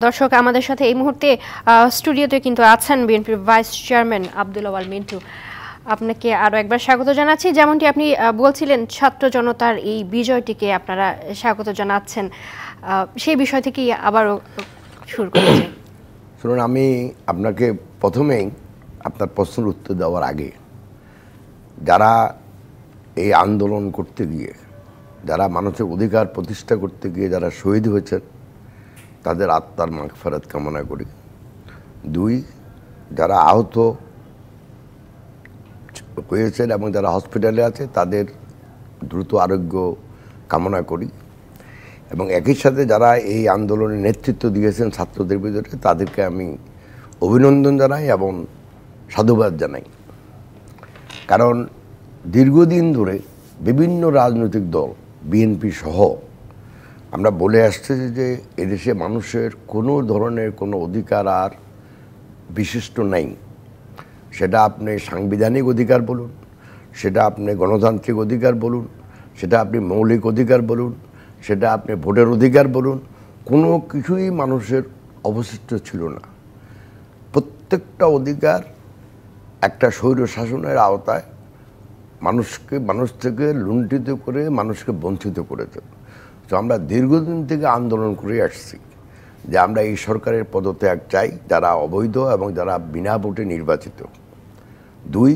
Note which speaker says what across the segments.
Speaker 1: দর্শক আমাদের সাথে এই মুহূর্তে স্টুডিওতে কিন্তু আছেন বিএনপির ভাইস চেয়ারম্যান আব্দুল আওয়াল মিন্টু। আপনাকে আরো একবার স্বাগত জানাচ্ছি। যেমনটি আপনি বলছিলেন ছাত্র জনতার এই বিজয়টিকে আপনারা স্বাগত জানাচ্ছেন, সেই বিষয় থেকেই আবারও শুরু করছি।
Speaker 2: শুনুন, আমি আপনাকে প্রথমেই আপনার প্রশ্নের উত্তর দেওয়ার আগে যারা এই আন্দোলন করতে গিয়ে, যারা মানুষের অধিকার প্রতিষ্ঠা করতে গিয়ে যারা শহীদ হয়েছেন তাদের আত্মার মাগফিরাত কামনা করি। দুই, যারা আহত হয়েছেন এবং যারা হসপিটালে আছে তাদের দ্রুত আরোগ্য কামনা করি এবং একই সাথে যারা এই আন্দোলনে নেতৃত্ব দিয়েছেন ছাত্রদের ভিতরে তাদেরকে আমি অভিনন্দন জানাই এবং সাধুবাদ জানাই। কারণ দীর্ঘদিন ধরে বিভিন্ন রাজনৈতিক দল বিএনপি সহ আমরা বলে আসতেছি যে এদেশে মানুষের কোনো ধরনের কোনো অধিকার আর বিশিষ্ট নাই। সেটা আপনি সাংবিধানিক অধিকার বলুন, সেটা আপনি গণতান্ত্রিক অধিকার বলুন, সেটা আপনি মৌলিক অধিকার বলুন, সেটা আপনি ভোটের অধিকার বলুন, কোনো কিছুই মানুষের অবশিষ্ট ছিল না। প্রত্যেকটা অধিকার একটা স্বৈর শাসনের আওতায় মানুষ থেকে লুণ্ঠিত করে মানুষকে বঞ্চিত করেছে। তো আমরা দীর্ঘদিন থেকে আন্দোলন করে আসছি যে আমরা এই সরকারের পদত্যাগ চাই, যারা অবৈধ এবং যারা বিনা ভোটে নির্বাচিত। দুই,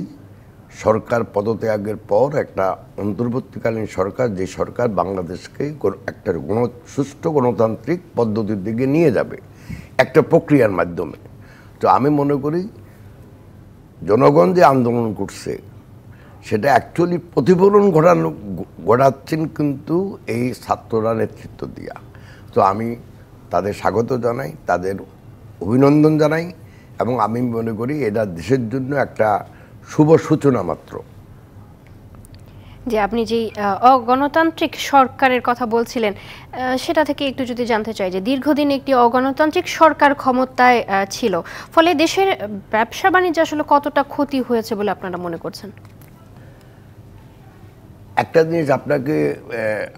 Speaker 2: সরকার পদত্যাগের পর একটা অন্তর্বর্তীকালীন সরকার, যে সরকার বাংলাদেশকে একটা সুষ্ঠু গণতান্ত্রিক পদ্ধতির দিকে নিয়ে যাবে একটা প্রক্রিয়ার মাধ্যমে। তো আমি মনে করি জনগণ যে আন্দোলন করছে সেটা অ্যাকচুয়ালি প্রতিফলন ঘটাচ্ছেন কিন্তু এই ছাত্ররা নেতৃত্ব দিয়া। তো আমি তাদের স্বাগত জানাই, তাদের অভিনন্দন জানাই এবং আমি মনে করি এটা দেশের জন্য একটা শুভ সূচনা মাত্র।
Speaker 1: যে আপনি যেই অগণতান্ত্রিক সরকারের কথা বলছিলেন সেটা থেকে একটু যদি জানতে চাই যে দীর্ঘদিন একটি অগণতান্ত্রিক সরকার ক্ষমতায় ছিল, ফলে দেশের ব্যবসা বাণিজ্য আসলে কতটা ক্ষতি হয়েছে বলে আপনারা মনে করছেন?
Speaker 2: একটা জিনিস আপনাকে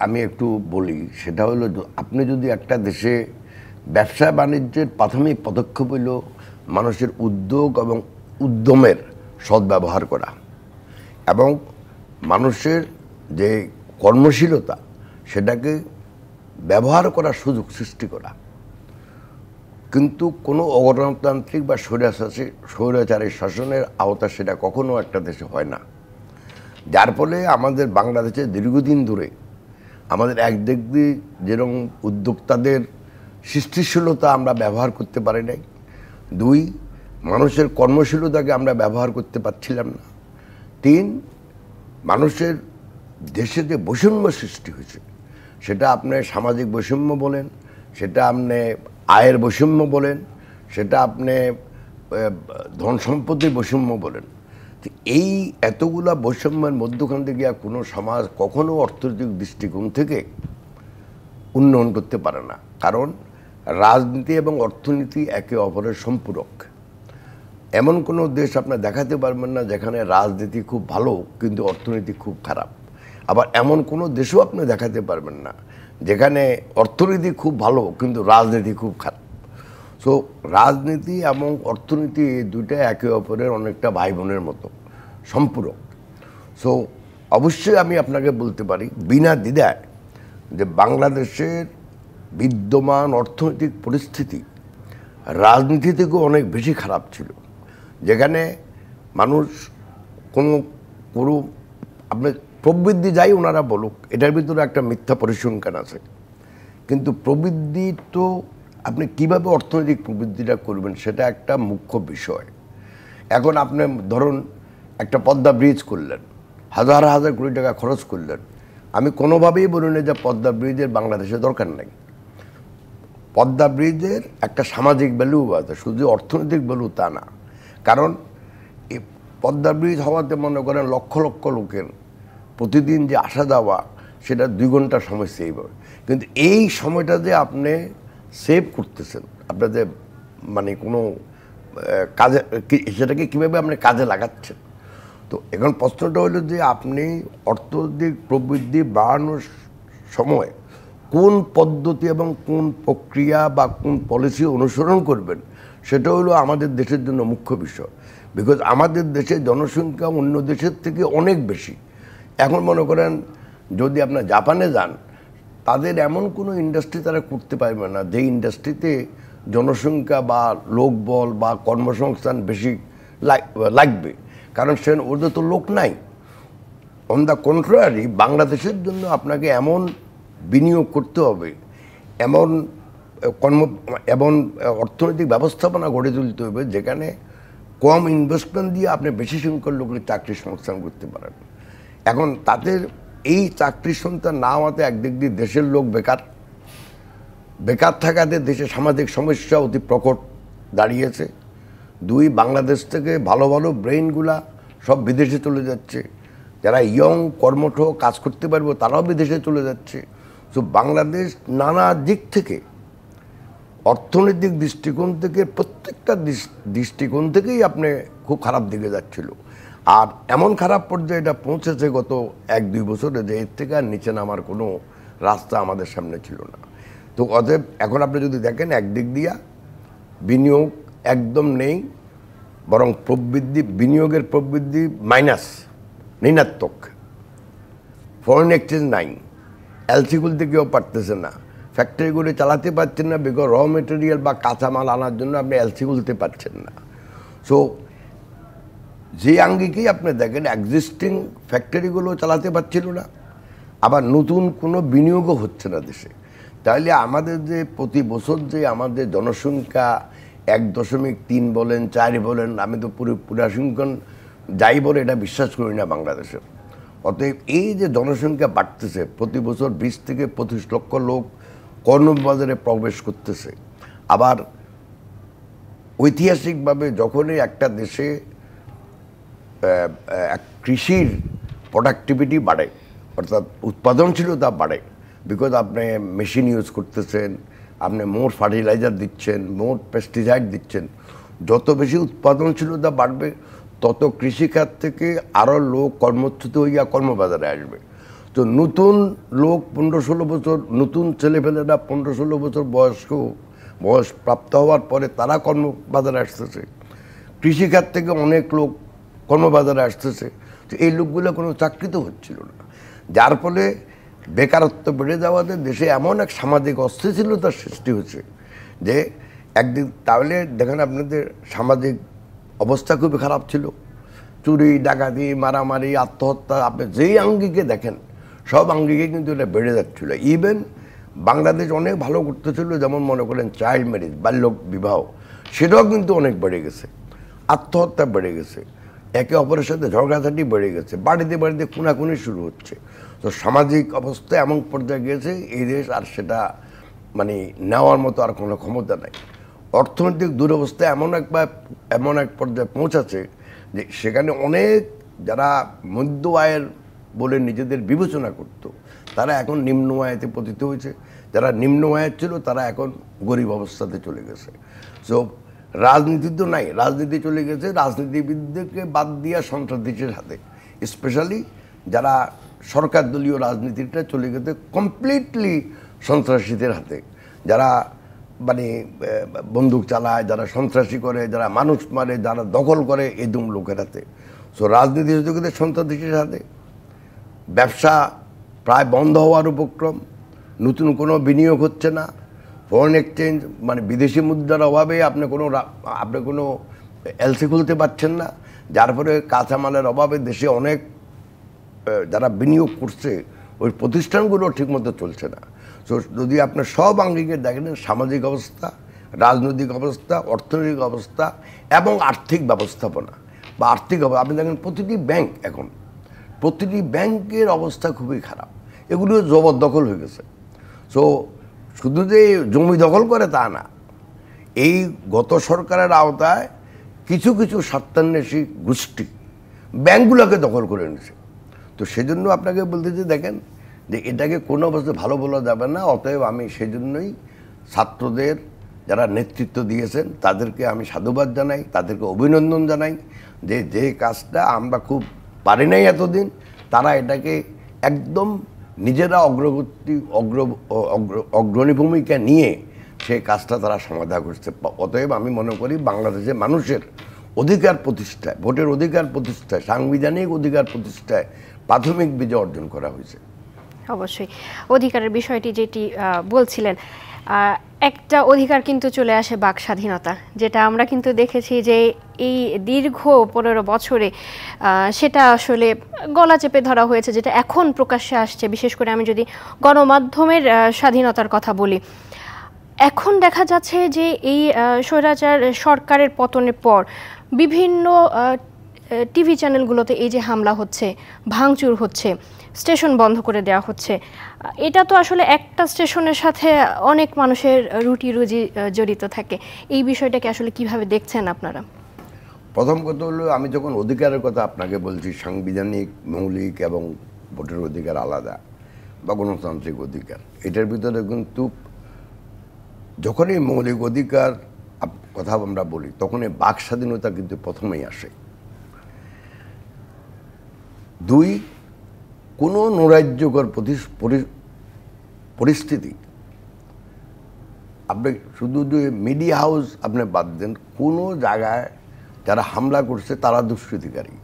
Speaker 2: আমি একটু বলি, সেটা হলো আপনি যদি একটা দেশে ব্যবসা বাণিজ্যের প্রাথমিক পদক্ষেপ হইল মানুষের উদ্যোগ এবং উদ্যমের সদ্ব্যবহার করা এবং মানুষের যে কর্মশীলতা সেটাকে ব্যবহার করার সুযোগ সৃষ্টি করা, কিন্তু কোনো অগণতান্ত্রিক বা স্বৈরাচারী শাসনের আওতা সেটা কখনো একটা দেশে হয় না। যার ফলে আমাদের বাংলাদেশে দীর্ঘদিন ধরে আমাদের একদিক দিয়ে যেরকম উদ্যোক্তাদের সৃষ্টিশীলতা আমরা ব্যবহার করতে পারি নাই, দুই, মানুষের কর্মশীলতাকে আমরা ব্যবহার করতে পারছিলাম না, তিন, মানুষের দেশে যে বৈষম্য সৃষ্টি হয়েছে সেটা আপনি সামাজিক বৈষম্য বলেন, সেটা আপনি আয়ের বৈষম্য বলেন, সেটা আপনি ধন সম্পত্তির বৈষম্য বলেন, এই এতগুলা বৈষম্যের মধ্যখান থেকে কোনো সমাজ কখনো অর্থনৈতিক দৃষ্টিকোণ থেকে উন্নয়ন করতে পারে না। কারণ রাজনীতি এবং অর্থনীতি একে অপরের সম্পূরক। এমন কোনো দেশ আপনি দেখাতে পারবেন না যেখানে রাজনীতি খুব ভালো কিন্তু অর্থনীতি খুব খারাপ। আবার এমন কোনো দেশও আপনি দেখাতে পারবেন না যেখানে অর্থনীতি খুব ভালো কিন্তু রাজনীতি খুব খারাপ। সো রাজনীতি এবং অর্থনীতি এই দুইটা একে অপরের অনেকটা ভাই বোনের মতো সম্পূরক। সো অবশ্যই আমি আপনাকে বলতে পারি বিনা দ্বিধায় যে বাংলাদেশের বিদ্যমান অর্থনৈতিক পরিস্থিতি রাজনীতি থেকেও অনেক বেশি খারাপ ছিল, যেখানে মানুষ কোনো আপনি প্রবৃদ্ধি যাই ওনারা বলুক, এটার ভিতরে একটা মিথ্যা পরিসংখ্যান আছে, কিন্তু প্রবৃদ্ধি তো আপনি কিভাবে অর্থনৈতিক প্রবৃদ্ধিটা করবেন সেটা একটা মুখ্য বিষয়। এখন আপনি ধরুন একটা পদ্মা ব্রিজ করলেন, হাজার হাজার কোটি টাকা খরচ করলেন, আমি কোনোভাবেই বলি না যে পদ্মা ব্রিজের বাংলাদেশে দরকার নেই। পদ্মা ব্রিজের একটা সামাজিক ভ্যালু আছে, শুধু অর্থনৈতিক ভ্যালু তা না। কারণ এই পদ্মা ব্রিজ হওয়াতে মনে করেন লক্ষ লক্ষ লোকের প্রতিদিন যে আসা যাওয়া সেটা 2 ঘন্টার সময় সেভ হয়, কিন্তু এই সময়টা যে আপনি সেভ করতেছেন আপনার যে মানে কোনো কাজে, সেটাকে কীভাবে আপনি কাজে লাগাচ্ছেন। তো এখন প্রশ্নটা হলো যে আপনি অর্থনৈতিক প্রবৃদ্ধি বাড়ানোর সময় কোন পদ্ধতি এবং কোন প্রক্রিয়া বা কোন পলিসি অনুসরণ করবেন সেটা হলো আমাদের দেশের জন্য মুখ্য বিষয়। বিকজ আমাদের দেশে জনসংখ্যা অন্য দেশের থেকে অনেক বেশি। এখন মনে করেন যদি আপনার জাপানে যান, তাদের এমন কোনো ইন্ডাস্ট্রি তারা করতে পারবে না যে ইন্ডাস্ট্রিতে জনসংখ্যা বা লোকবল বা কর্মসংস্থান বেশি লাগবে, কারণ সে ওদের তো লোক নাই। অন দ্য কন্ট্রারি, বাংলাদেশের জন্য আপনাকে এমন বিনিয়োগ করতে হবে, এমন এমন অর্থনৈতিক ব্যবস্থাপনা গড়ে তুলতে হবে যেখানে কম ইনভেস্টমেন্ট দিয়ে আপনি বেশি সংখ্যক লোকের চাকরির সংস্থান করতে পারেন। এখন তাদের এই চাকরির সংস্থান না হওয়াতে একদিক দিয়ে দেশের লোক বেকার থাকাতে দেশে সামাজিক সমস্যা অতি প্রকট দাঁড়িয়েছে। দুই, বাংলাদেশ থেকে ভালো ভালো ব্রেইনগুলা সব বিদেশে চলে যাচ্ছে, যারা ইয়ং কর্মঠ কাজ করতে পারবে তারাও বিদেশে চলে যাচ্ছে। তো বাংলাদেশ নানা দিক থেকে, অর্থনৈতিক দৃষ্টিকোণ থেকে, প্রত্যেকটা দৃষ্টিকোণ থেকেই আপনি খুব খারাপ দিকে যাচ্ছিল। আর এমন খারাপ পর্যায়ে এটা পৌঁছেছে গত 1-2 বছরে যে এর থেকে আর নিচে নামার কোনো রাস্তা আমাদের সামনে ছিল না। তো অতএব এখন আপনি যদি দেখেন একদিক দিয়া বিনিয়োগ একদম নেই, বরং বিনিয়োগের প্রবৃদ্ধি মাইনাস, ঋণাত্মক। ফরেন এক্সচেঞ্জ নাই, এলসি খুলতে কেউ পারতেছে না, ফ্যাক্টরিগুলো চালাতে পারছেন না, বিকজ র মেটেরিয়াল বা কাঁচামাল আনার জন্য আপনি এলসি খুলতে পারছেন না। সো যে আঙ্গিকেই আপনি দেখেন এক্সিস্টিং ফ্যাক্টরিগুলো চালাতে পারছিল না, আবার নতুন কোনো বিনিয়োগও হচ্ছে না দেশে। তাহলে আমাদের যে প্রতি বছর যে আমাদের জনসংখ্যা 1.3 বলেন 4 বলেন, আমি তো পরিসংখ্যান যাই বলে এটা বিশ্বাস করি না বাংলাদেশে। অতএব এই যে জনসংখ্যা বাড়তেছে, প্রতি বছর 20 থেকে 25 লক্ষ লোক কর্মবাজারে প্রবেশ করতেছে। আবার ঐতিহাসিকভাবে যখনই একটা দেশে কৃষির প্রোডাক্টিভিটি বাড়ে, অর্থাৎ উৎপাদনশীলতা বাড়ে, বিকজ আপনি মেশিন ইউজ করতেছেন, আপনি মোর ফার্টিলাইজার দিচ্ছেন, মোর পেস্টিসাইড দিচ্ছেন, যত বেশি উৎপাদনশীলতা বাড়বে তত কৃষিখাত থেকে আরও লোক কর্মচ্যুত হইয়া কর্মবাজারে আসবে। তো নতুন লোক 15-16 বছর, নতুন ছেলেপেলেরা 15-16 বছর বয়স প্রাপ্ত হওয়ার পরে তারা কর্মবাজারে আসতেছে, কৃষিখাত থেকে অনেক লোক কর্মবাজারে আসতেছে। তো এই লোকগুলো কোনো চাকরি তো হচ্ছিল না, যার ফলে বেকারত্ব বেড়ে যাওয়াতে দেশে এমন এক সামাজিক অস্থিতিশীলতার সৃষ্টি হচ্ছে যে একদিন, তাহলে দেখেন আপনাদের সামাজিক অবস্থা খুবই খারাপ ছিল, চুরি ডাকাতি মারামারি আত্মহত্যা, আপনি যেই আঙ্গিকে দেখেন সব আঙ্গিকে কিন্তু এটা বেড়ে যাচ্ছিল। ইভেন বাংলাদেশ অনেক ভালো করতেছিল, যেমন মনে করেন চাইল্ড ম্যারেজ, বাল্য বিবাহ, সেটাও কিন্তু অনেক বেড়ে গেছে, আত্মহত্যা বেড়ে গেছে, একে অপরের সাথে ঝগড়াঝাটি বেড়ে গেছে, বাড়িতে বাড়িতে খুনাখুনি শুরু হচ্ছে। তো সামাজিক অবস্থা এমন পর্যায়ে গিয়েছে এই দেশ আর সেটা মানে নেওয়ার মতো আর কোনো ক্ষমতা নাই। অর্থনৈতিক দুরবস্থা এমন এক পর্যায়ে পৌঁছাচ্ছে যে সেখানে অনেক যারা মধ্য আয়ের বলে নিজেদের বিবেচনা করত তারা এখন নিম্ন আয়েতে পতিত হয়েছে, যারা নিম্ন আয়ের ছিল তারা এখন গরিব অবস্থাতে চলে গেছে। সো রাজনীতি তো নাই, রাজনীতি চলে গেছে রাজনীতিবিদদেরকে বাদ দিয়া সন্ত্রাসীদের হাতে, স্পেশালি যারা সরকার দলীয় রাজনীতিটা চলে গেছে কমপ্লিটলি সন্ত্রাসীদের হাতে, যারা মানে বন্দুক চালায়, যারা সন্ত্রাসী করে, যারা মানুষ মারে, যারা দখল করে, এদম লোকের হাতে। সো রাজনীতি হতে গেছে সন্ত্রাসীদের হাতে, ব্যবসা প্রায় বন্ধ হওয়ার উপক্রম, নতুন কোনো বিনিয়োগ হচ্ছে না, ফরেন এক্সচেঞ্জ মানে বিদেশি মুদ্রার অভাবে আপনি কোনো এলসি খুলতে পারছেন না, যার ফলে কাঁচামালের অভাবে দেশে অনেক যারা বিনিয়োগ করছে ওই প্রতিষ্ঠানগুলো ঠিকমতো চলছে না। সো যদি আপনার সব আঙ্গিকে দেখেন সামাজিক অবস্থা, রাজনৈতিক অবস্থা, অর্থনৈতিক অবস্থা এবং আর্থিক ব্যবস্থাপনা বা আর্থিক আপনি দেখেন প্রতিটি ব্যাংকের অবস্থা খুবই খারাপ, এগুলো জবরদখল হয়ে গেছে। সো শুধু যে জমি দখল করে তা না, এই গত সরকারের আওতায় কিছু কিছু স্বার্থান্বেষী গোষ্ঠী ব্যাংকগুলোকে দখল করে নিয়েছে। তো সেজন্য আপনাকে বলতেছি দেখেন যে এটাকে কোনো অবস্থায় ভালো বলা যাবে না। অতএব আমি সেজন্যই ছাত্রদের যারা নেতৃত্ব দিয়েছেন তাদেরকে আমি সাধুবাদ জানাই, তাদেরকে অভিনন্দন জানাই যে কাজটা আমরা খুব পারি নাই এতদিন, তারা এটাকে একদম নিজেরা অগ্রণী ভূমিকা নিয়ে সেই কাজটা তারা সমাধা করছে। অতএব আমি মনে করি বাংলাদেশের মানুষের অধিকার প্রতিষ্ঠায়, ভোটের অধিকার প্রতিষ্ঠায়, সাংবিধানিক অধিকার প্রতিষ্ঠায় প্রাথমিক বিজয় অর্জন করা হয়েছে।
Speaker 1: অবশ্যই অধিকারের বিষয়টি যেটি বলছিলেন, একটা অধিকার কিন্তু চলে আসে বাক স্বাধীনতা, যেটা আমরা কিন্তু দেখেছি যে এই দীর্ঘ 15 বছরে সেটা আসলে গলা চেপে ধরা হয়েছে, যেটা এখন প্রকাশ্যে আসছে। বিশেষ করে আমি যদি গণমাধ্যমের স্বাধীনতার কথা বলি, এখন দেখা যাচ্ছে যে এই স্বৈরাচার সরকারের পতনের পর বিভিন্ন টিভি চ্যানেলগুলোতে এই যে হামলা হচ্ছে, ভাঙচুর হচ্ছে, স্টেশন বন্ধ করে দেওয়া হচ্ছে, এটা তো আসলে একটা স্টেশনের সাথে অনেক মানুষের রুটি রুজি জড়িত থাকে। এই বিষয়টাকে আসলে কিভাবে দেখছেন আপনারা?
Speaker 2: প্রথম কথা হলো, আমি যখন অধিকারের কথা আপনাকে বলছি, সাংবিধানিক, মৌলিক এবং ভোটের অধিকার আলাদা বা গণতান্ত্রিক অধিকার, এটার ভিতরে কিন্তু যখনই মৌলিক অধিকার কথা আমরা বলি তখন এই বাক স্বাধীনতা কিন্তু প্রথমেই আসে। 2, কোনো নৈরাজ্যকর পরিস্থিতি, আপনি শুধু মিডিয়া হাউস আপনি বাদ দেন, কোনো জায়গায় যারা হামলা করছে তারা দুষ্কৃতিকারী,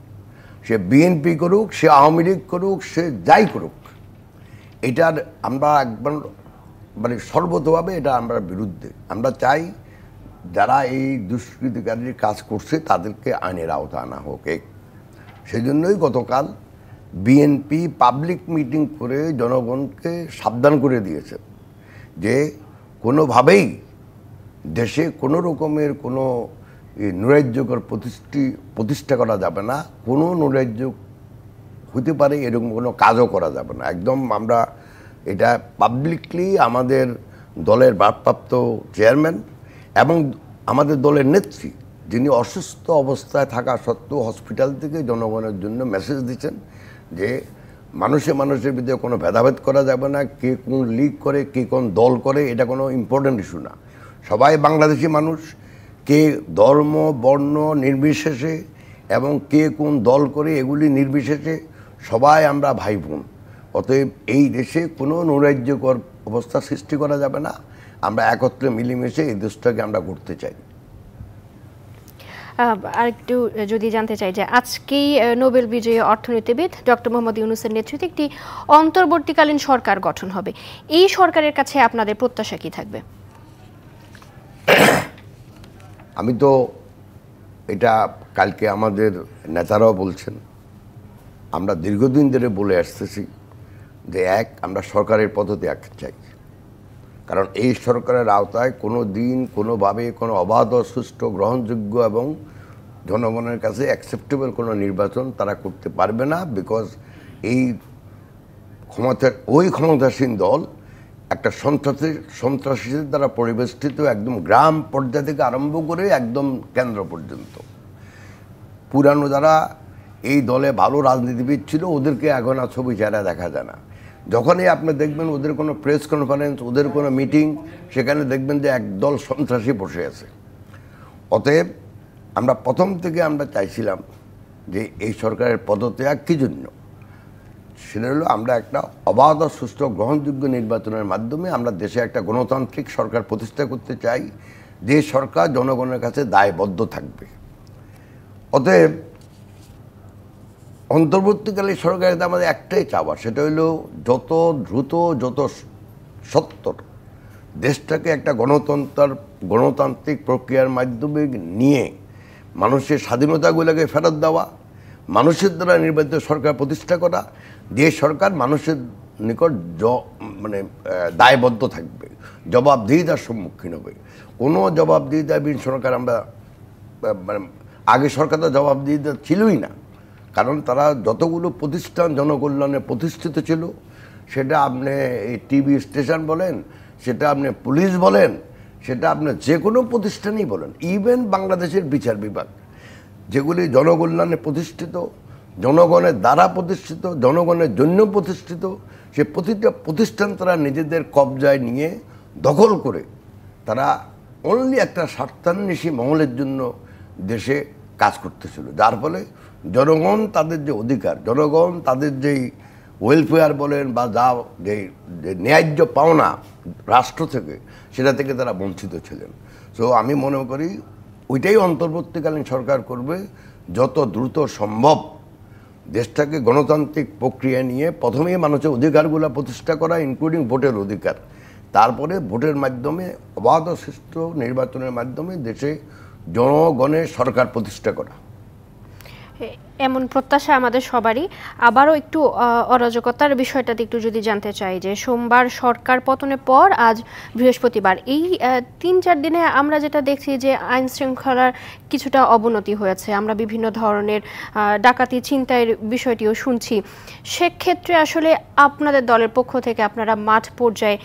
Speaker 2: সে বিএনপি করুক, সে আওয়ামী লীগ করুক, সে যাই করুক, এটার আমরা একবার মানে সর্বতভাবে এটা আমরা বিরুদ্ধে। আমরা চাই যারা এই দুষ্কৃতিকারীর কাজ করছে তাদেরকে আইনের আওতা আনা হোক। সেই জন্যই গতকাল বিএনপি পাবলিক মিটিং করে জনগণকে সাবধান করে দিয়েছে যে কোনোভাবেই দেশে কোনো রকমের কোনো নৈরাজ্যকর প্রতিষ্ঠা করা যাবে না, কোনো নৈরাজ্য হতে পারে এরকম কোনো কাজও করা যাবে না। একদম আমরা এটা পাবলিকলি আমাদের দলের ভারপ্রাপ্ত চেয়ারম্যান এবং আমাদের দলের নেত্রী, যিনি অসুস্থ অবস্থায় থাকা সত্ত্বেও হসপিটাল থেকে জনগণের জন্য মেসেজ দিচ্ছেন যে মানুষের ভিতরে কোনো ভেদাভেদ করা যাবে না, কে কোন লীগ করে, কে কোন দল করে, এটা কোনো ইম্পর্টেন্ট ইস্যু না। সবাই বাংলাদেশি মানুষ, কে ধর্ম বর্ণ নির্বিশেষে এবং কে কোন দল করে এগুলি নির্বিশেষে সবাই আমরা ভাই বোন। অতএব এই দেশে কোনো নৈরাজ্যকর অবস্থা সৃষ্টি করা যাবে না। আমরা একত্রে মিলেমিশে এই দেশটাকে আমরা করতে চাই।
Speaker 1: আর একটু যদি জানতে চাই যে আজকেই নোবেল বিজয়ী অর্থনীতিবিদ ডক্টর মোহাম্মদ ইউনূসের নেতৃত্বে একটি অন্তর্বর্তীকালীন সরকার গঠন হবে, এই সরকারের কাছে আপনাদের প্রত্যাশা কি থাকবে?
Speaker 2: আমি তো এটা কালকে আমাদের নেতারাও বলছেন, আমরা দীর্ঘদিন ধরে বলে আসতেছি যে আমরা সরকারের পদত্যাগ চাই। কারণ এই সরকারের আওতায় কোনো দিন কোনোভাবে কোনো অবাধ, সুষ্ঠু, গ্রহণযোগ্য এবং জনগণের কাছে অ্যাকসেপ্টেবল কোনো নির্বাচন তারা করতে পারবে না। বিকজ এই ক্ষমতাসীন দল একটা সন্ত্রাসীদের দ্বারা পরিবেষ্টিত, একদম গ্রাম পর্যায় থেকে আরম্ভ করে একদম কেন্দ্র পর্যন্ত। পুরানো যারা এই দলে ভালো রাজনীতিবিদ ছিল ওদেরকে এখন আর ছবি চেহারা দেখা যায় না। যখনই আপনি দেখবেন ওদের কোনো প্রেস কনফারেন্স, ওদের কোনো মিটিং, সেখানে দেখবেন যে একদল সন্ত্রাসী বসে আছে। অতএব আমরা প্রথম থেকে আমরা চাইছিলাম যে এই সরকারের পদত্যাগ কী জন্য, সেটা হলো আমরা একটা অবাধ, সুষ্ঠু, গ্রহণযোগ্য নির্বাচনের মাধ্যমে আমরা দেশে একটা গণতান্ত্রিক সরকার প্রতিষ্ঠা করতে চাই, যে সরকার জনগণের কাছে দায়বদ্ধ থাকবে। অতএব অন্তর্বর্তীকালীন সরকারের আমাদের একটাই চাওয়া, সেটা হলো যত দ্রুত, যত সত্বর দেশটাকে একটা গণতান্ত্রিক প্রক্রিয়ার মাধ্যমে নিয়ে মানুষের স্বাধীনতাগুলোকে ফেরত দেওয়া, মানুষের দ্বারা নির্বাচিত সরকার প্রতিষ্ঠা করা, যে সরকার মানুষের নিকট দায়বদ্ধ থাকবে, জবাবদিহিতার সম্মুখীন হবে। কোনো জবাবদিহিতাবিহীন সরকার আমরা আগে সরকার তো জবাবদিহিতা ছিলই না, কারণ তারা যতগুলো প্রতিষ্ঠান জনকল্যাণে প্রতিষ্ঠিত ছিল, সেটা আপনি এই টিভি স্টেশন বলেন, সেটা আপনি পুলিশ বলেন, সেটা আপনি যে কোনো প্রতিষ্ঠানই বলেন, ইভেন বাংলাদেশের বিচার বিভাগ, যেগুলি জনকল্যাণে প্রতিষ্ঠিত, জনগণের দ্বারা প্রতিষ্ঠিত, জনগণের জন্য প্রতিষ্ঠিত, সে প্রতিটা প্রতিষ্ঠান তারা নিজেদের কবজায় নিয়ে দখল করে তারা অনলি একটা স্বার্থান্বেষী মহলের জন্য দেশে কাজ করতেছিল। যার ফলে জনগণ তাদের যে অধিকার, জনগণ তাদের যেই ওয়েলফেয়ার বলেন বা যা যে ন্যায্য পাওনা রাষ্ট্র থেকে, সেটা থেকে তারা বঞ্চিত ছিলেন। সো আমি মনে করি ওইটাই অন্তর্বর্তীকালীন সরকার করবে, যত দ্রুত সম্ভব দেশটাকে গণতান্ত্রিক প্রক্রিয়া নিয়ে প্রথমেই মানুষের অধিকারগুলো প্রতিষ্ঠা করা, ইনক্লুডিং ভোটের অধিকার, তারপরে ভোটের মাধ্যমে অবাধ সুষ্ঠু নির্বাচনের মাধ্যমে দেশে জনগণের সরকার প্রতিষ্ঠা করা।
Speaker 1: এমন প্রত্যাশা আমাদের সবারই। আবারও একটু অরাজকতার বিষয়টাতে একটু যদি জানতে চাই, যে সোমবার সরকার পতনের পর আজ বৃহস্পতিবার, এই ৩-৪ দিনে আমরা যেটা দেখছি যে আইন শৃঙ্খলার কিছুটা অবনতি হয়েছে। আমরা বিভিন্ন ধরনের ডাকাতি ছিনতাইয়ের বিষয়টিও শুনছি। সেক্ষেত্রে আসলে আপনাদের দলের পক্ষ থেকে আপনারা মাঠ পর্যায়ে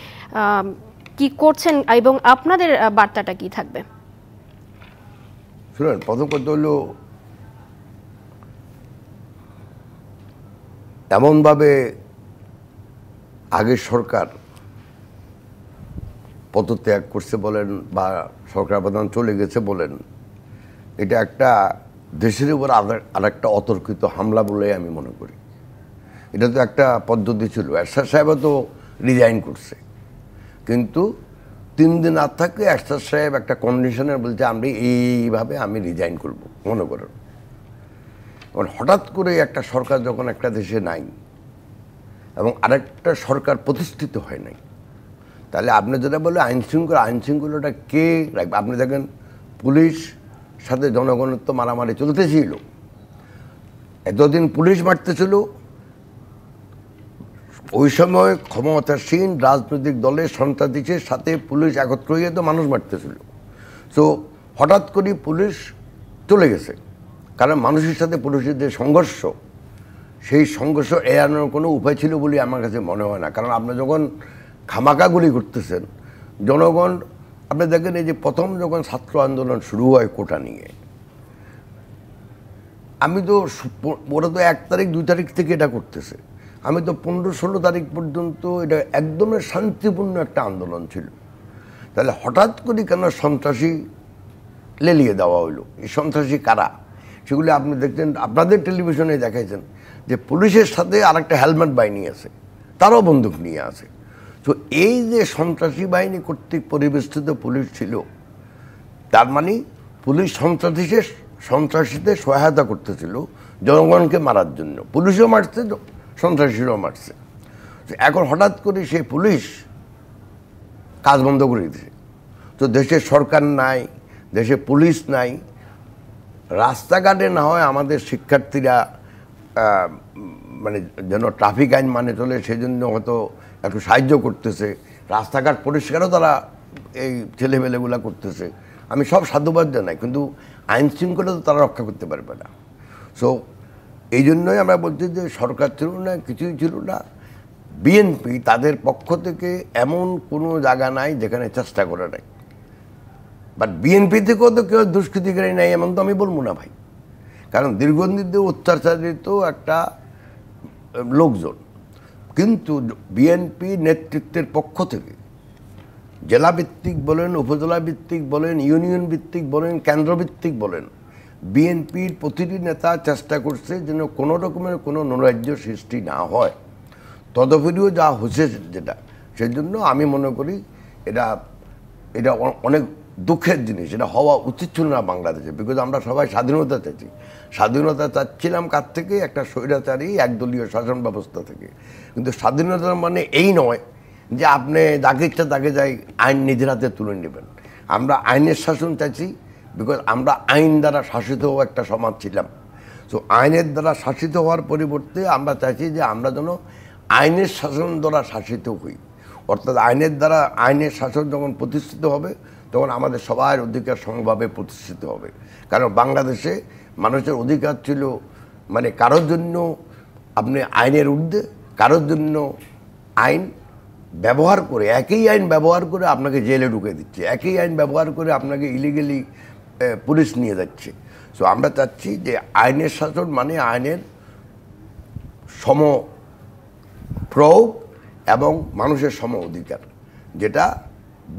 Speaker 1: কি করছেন এবং আপনাদের বার্তাটা কি থাকবে?
Speaker 2: শুনুন, প্রথম কথা হলো এমনভাবে আগের সরকার পদত্যাগ করছে বলেন বা সরকার প্রধান চলে গেছে বলেন, এটা একটা দেশের উপর আরেকটা অতর্কিত হামলা বলে আমি মনে করি। এটা তো একটা পদ্ধতি ছিল। এরশাদ সাহেব তো রিজাইন করছে, কিন্তু 3 দিন আর থাকতে এরশাদ সাহেব একটা কন্ডিশনের বলছে আমি এইভাবে আমি রিজাইন করব, মনে করেন। হঠাৎ করে একটা সরকার যখন একটা দেশে নাই এবং আরেকটা সরকার প্রতিষ্ঠিত হয় নাই, তাহলে আপনি যেটা বলে আইনশৃঙ্খলাটা কে রাখবে? আপনি দেখেন পুলিশ সাথে জনগণের তো মারামারি চলতেছিল, এতদিন পুলিশ মারতেছিল, ওই সময় ক্ষমতাসীন রাজনৈতিক দলের সন্ত্রাসীদের সাথে পুলিশ একত্র হয়ে তো মানুষ মারতেছিল। সো হঠাৎ করে পুলিশ চলে গেছে, কারণ মানুষের সাথে পুলিশের যে সংঘর্ষ, সেই সংঘর্ষ এড়ানোর কোনো উপায় ছিল বলে আমার কাছে মনে হয় না। কারণ আপনি যখন খামাকা গুলি করতেছেন, জনগণ, আপনি দেখেন এই যে প্রথম যখন ছাত্র আন্দোলন শুরু হয় কোটা নিয়ে, আমি তো ওরা তো 1 তারিখ 2 তারিখ থেকে এটা করতেছে, আমি তো 15-16 তারিখ পর্যন্ত এটা একদমই শান্তিপূর্ণ একটা আন্দোলন ছিল। তাহলে হঠাৎ করে কেন সন্ত্রাসী লেলিয়ে দেওয়া হইলো? এই সন্ত্রাসী কারা? সেগুলি আপনি দেখছেন, আপনাদের টেলিভিশনে দেখাইছেন যে পুলিশের সাথে আরেকটা হেলমেট বাহিনী আছে, তারাও বন্দুক নিয়ে আছে। তো এই যে সন্ত্রাসী বাহিনী কর্তৃক পরিবেষ্টিত পুলিশ ছিল, তার মানে পুলিশ সন্ত্রাসীদের সহায়তা করতেছিল জনগণকে মারার জন্য। পুলিশও মারছে, সন্ত্রাসীরাও মারছে। এখন হঠাৎ করে সেই পুলিশ কাজ বন্ধ করে দিয়েছে। তো দেশের সরকার নাই, দেশে পুলিশ নাই, রাস্তাঘাটে না হয় আমাদের শিক্ষার্থীরা মানে যেন ট্রাফিক আইন মানে চলে সেজন্য হয়তো একটু সাহায্য করতেছে, রাস্তাঘাট পরিষ্কারও তারা এই ছেলেমেলেগুলা করতেছে, আমি সব সাধুবাদ জানাই, কিন্তু আইন শৃঙ্খলা তো তারা রক্ষা করতে পারবে না। সো এই জন্যই আমরা বলছি যে সরকার ছিল না, কিছুই ছিল না। বিএনপি তাদের পক্ষ থেকে এমন কোনো জায়গা নাই যেখানে চেষ্টা করে নাই, বাট বিএনপি থেকেও তো কেউ দুষ্কৃতিকারী নাই এমন তো আমি বলবো না ভাই। কারণ দীর্ঘদিন অত্যাচারিত একটা লোকজন, কিন্তু বিএনপি নেতৃত্বের পক্ষ থেকে জেলা ভিত্তিক বলেন, উপজেলা ভিত্তিক বলেন, ইউনিয়ন ভিত্তিক বলেন, কেন্দ্রভিত্তিক বলেন, বিএনপির প্রতিটি নেতা চেষ্টা করছে যেন কোনো রকমের কোনো নৈরাজ্য সৃষ্টি না হয়। তদুপরিও যা হচ্ছে যেটা, সেই জন্য আমি মনে করি এটা এটা অনেক দুঃখের জিনিস, এটা হওয়া উচিত ছিল না বাংলাদেশে। বিকজ আমরা সবাই স্বাধীনতা চাইছি, স্বাধীনতা চাচ্ছিলাম কার থেকে? একটা স্বৈরাচারী একদলীয় শাসন ব্যবস্থা থেকে। কিন্তু স্বাধীনতার মানে এই নয় যে আপনি যাকে ইচ্ছা তাকে যাই আইন নিজের হাতে তুলে নেবেন। আমরা আইনের শাসন চাইছি, বিকজ আমরা আইন দ্বারা শাসিত হওয়া একটা সমাজ ছিলাম। সো আইনের দ্বারা শাসিত হওয়ার পরিবর্তে আমরা চাইছি যে আমরা যেন আইনের শাসন দ্বারা শাসিত হই। অর্থাৎ আইনের শাসন যখন প্রতিষ্ঠিত হবে, তখন আমাদের সবার অধিকার সমভাবে প্রতিষ্ঠিত হবে। কারণ বাংলাদেশে মানুষের অধিকার ছিল মানে কারোর জন্য আপনি আইনের ঊর্ধ্বে, কারোর জন্য আইন ব্যবহার করে, একই আইন ব্যবহার করে আপনাকে জেলে ঢুকে দিচ্ছে, একই আইন ব্যবহার করে আপনাকে ইলিগেলি পুলিশ নিয়ে যাচ্ছে। সো আমরা চাচ্ছি যে আইনের শাসন মানে আইনের সম প্রয়োগ এবং মানুষের সম অধিকার, যেটা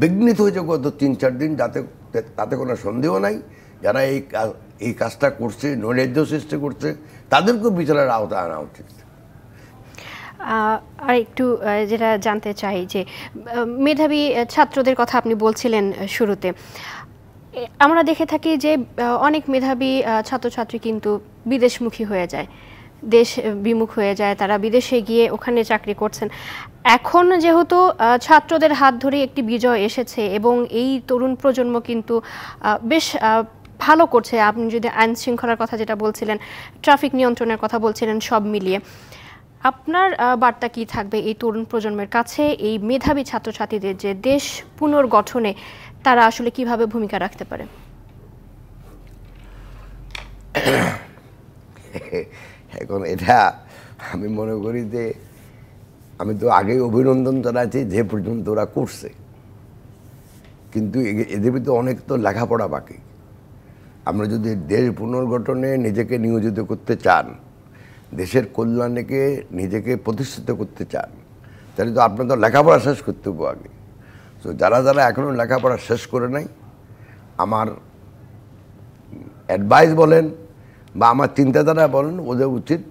Speaker 2: বিঘ্নিত হয়েছে গত 3-4 দিন, তাতে কোনো সন্দেহ নাই। যারা এই কাজটা করছে, নৈরাজ্য সৃষ্টি করছে, তাদেরকেও বিচারের আওতায় আনা উচিত।
Speaker 1: আর একটু যেটা জানতে চাই যে মেধাবী ছাত্রদের কথা আপনি বলছিলেন শুরুতে, আমরা দেখে থাকি যে অনেক মেধাবী ছাত্রছাত্রী কিন্তু বিদেশমুখী হয়ে যায়, দেশ বিমুখ হয়ে যায়, তারা বিদেশে গিয়ে ওখানে চাকরি করছেন। এখন যেহেতু ছাত্রদের হাত ধরে একটি বিজয় এসেছে এবং এই তরুণ প্রজন্ম কিন্তু বেশ ভালো করছে, আপনি যদি আইন শৃঙ্খলার কথা যেটা বলছিলেন, ট্রাফিক নিয়ন্ত্রণের কথা বলছিলেন, সব মিলিয়ে আপনার বার্তা কি থাকবে এই তরুণ প্রজন্মের কাছে, এই মেধাবী ছাত্রছাত্রীদের যে দেশ পুনর্গঠনে তারা আসলে কিভাবে ভূমিকা রাখতে পারে?
Speaker 2: এখন এটা আমি মনে করি যে আমি তো আগেই অভিনন্দন জানাচ্ছি যে পর্যন্ত ওরা করছে, কিন্তু এদের ভিতরে অনেক তো লেখাপড়া বাকি। আমরা যদি দেশ পুনর্গঠনে নিজেকে নিয়োজিত করতে চান, দেশের কল্যাণকে নিজেকে প্রতিষ্ঠিত করতে চান, তাহলে তো আপনার তো লেখাপড়া শেষ করতে হবে আগে। তো যারা যারা এখনও লেখাপড়া শেষ করে নাই, আমার অ্যাডভাইস বলেন বা আমার চিন্তাধারা বলেন, ওদের উচিত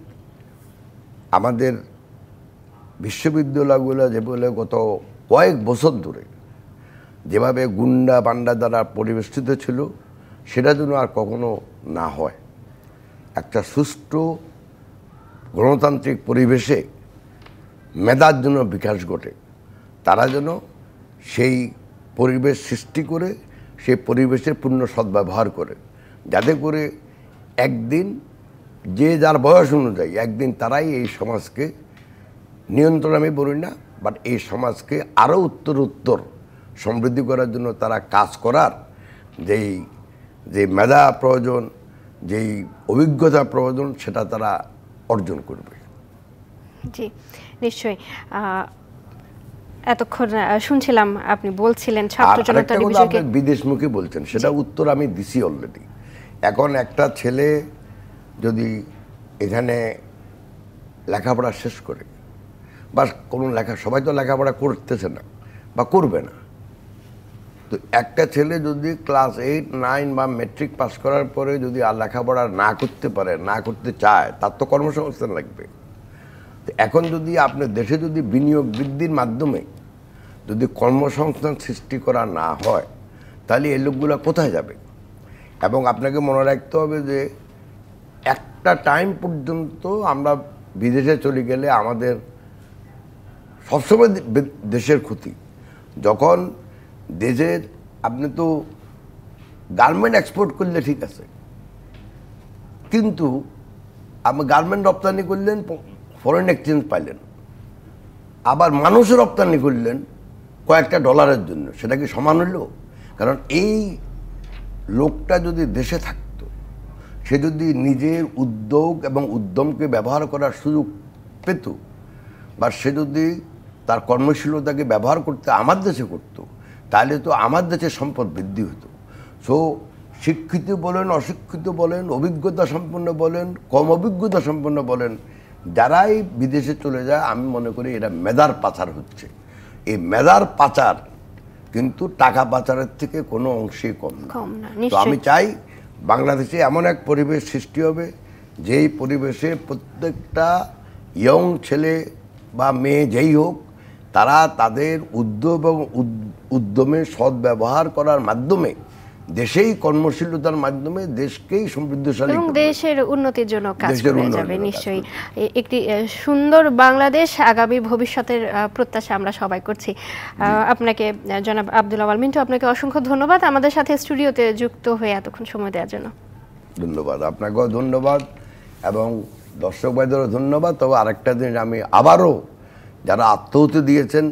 Speaker 2: আমাদের বিশ্ববিদ্যালয়গুলো যেগুলো গত কয়েক বছর ধরে যেভাবে গুন্ডা বান্ডা দ্বারা পরিবেষ্টিত ছিল, সেটা যেন আর কখনো না হয়। একটা সুষ্ঠু গণতান্ত্রিক পরিবেশে মেধার জন্য বিকাশ ঘটে, তারা যেন সেই পরিবেশ সৃষ্টি করে সেই পরিবেশের পূর্ণ সদ্ব্যবহার করে, যাতে করে একদিন যে যার বয়স অনুযায়ী একদিন তারাই এই সমাজকে নিয়ন্ত্রণ, আমি বলি না, বাট এই সমাজকে আরও উত্তর সমৃদ্ধি করার জন্য তারা কাজ করার যে মেধা প্রয়োজন, যেই অভিজ্ঞতা প্রয়োজন, সেটা তারা অর্জন করবে।
Speaker 1: জি নিশ্চয়ই। এতক্ষণ শুনছিলাম আপনি বলছিলেন ছাত্র জনতার বিজয়কে
Speaker 2: বিদেশমুখী বলছেন, সেটা উত্তর আমি দিছি অলরেডি। এখন একটা ছেলে যদি এখানে লেখাপড়া শেষ করে বা কোনো সবাই তো লেখাপড়া করতেছে না বা করবে না, তো একটা ছেলে যদি ক্লাস 8, 9 বা মেট্রিক পাস করার পরে যদি আর লেখাপড়া না করতে পারে, না করতে চায়, তার তো কর্মসংস্থান লাগবে। তো এখন যদি আপনার দেশে যদি বিনিয়োগ বৃদ্ধির মাধ্যমে যদি কর্মসংস্থান সৃষ্টি করা না হয়, তাহলে এই লোকগুলো কোথায় যাবে? এবং আপনাকে মনে রাখতে হবে যে একটা টাইম পর্যন্ত আমরা বিদেশে চলে গেলে আমাদের সবসময় দেশের ক্ষতি। যখন দেশের আপনি তো গার্মেন্ট এক্সপোর্ট করলে ঠিক আছে, কিন্তু আপনি গার্মেন্ট রপ্তানি করলেন, ফরেন এক্সচেঞ্জ পাইলেন, আবার মানুষের রপ্তানি করলেন কয়েকটা ডলারের জন্য, সেটা কি সমান হইল? কারণ এই লোকটা যদি দেশে থাকতো, সে যদি নিজের উদ্যোগ এবং উদ্যমকে ব্যবহার করার সুযোগ পেত, বা সে যদি তার কর্মশীলতাকে ব্যবহার করতে আমার দেশে করতো, তাহলে তো আমার দেশের সম্পদ বৃদ্ধি হতো। সো শিক্ষিত বলেন, অশিক্ষিত বলেন, অভিজ্ঞতা সম্পন্ন বলেন, কম অভিজ্ঞতা সম্পন্ন বলেন, যারাই বিদেশে চলে যায়, আমি মনে করি এটা মেধার পাচার হচ্ছে। এই মেধার পাচার কিন্তু টাকা পাচারের থেকে কোনো অংশেই কম না। তো আমি চাই বাংলাদেশে এমন এক পরিবেশ সৃষ্টি হবে, যেই পরিবেশে প্রত্যেকটা ইয়ং ছেলে বা মেয়ে যেই হোক, তারা তাদের উদ্যোগ এবং উদ্যমে সদ্ব্যবহার করার মাধ্যমে, দেশেই কর্মশীলতার মাধ্যমে দেশকেই সমৃদ্ধশালী
Speaker 1: এবং দেশের উন্নতির জন্য কাজ করে যাবে। নিশ্চয়ই একটি সুন্দর বাংলাদেশ আগামী ভবিষ্যতের প্রত্যাশা আমরা সবাই করছি। আপনাকে জনাব আব্দুল আওয়াল মিন্টু, আপনাকে অসংখ্য ধন্যবাদ আমাদের সাথে স্টুডিওতে যুক্ত হয়ে এতক্ষণ সময় দেওয়ার জন্য।
Speaker 2: ধন্যবাদ, আপনাকেও ধন্যবাদ এবং দর্শক ভাইদেরও ধন্যবাদ। তবে আরেকটা জিনিস, আমি আবারও যারা আত্মহতি দিয়েছেন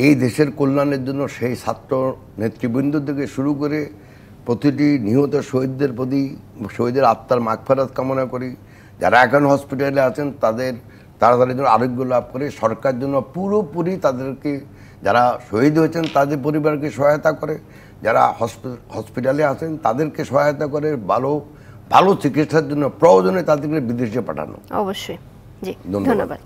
Speaker 2: এই দেশের কল্যাণের জন্য, সেই ছাত্র নেতৃবৃন্দ থেকে শুরু করে প্রতিটি নিহত শহীদদের প্রতি, শহীদের আত্মার মাগফিরাত কামনা করি। যারা এখন হসপিটালে আছেন তাদের তাড়াতাড়ি যেন আরোগ্য লাভ করে, সরকার জন্য পুরোপুরি তাদেরকে, যারা শহীদ হয়েছেন তাদের পরিবারকে সহায়তা করে, যারা হসপিটালে আছেন তাদেরকে সহায়তা করে, ভালো চিকিৎসার জন্য প্রয়োজনে তাদেরকে বিদেশে পাঠানো।
Speaker 1: অবশ্যই, জি ধন্যবাদ।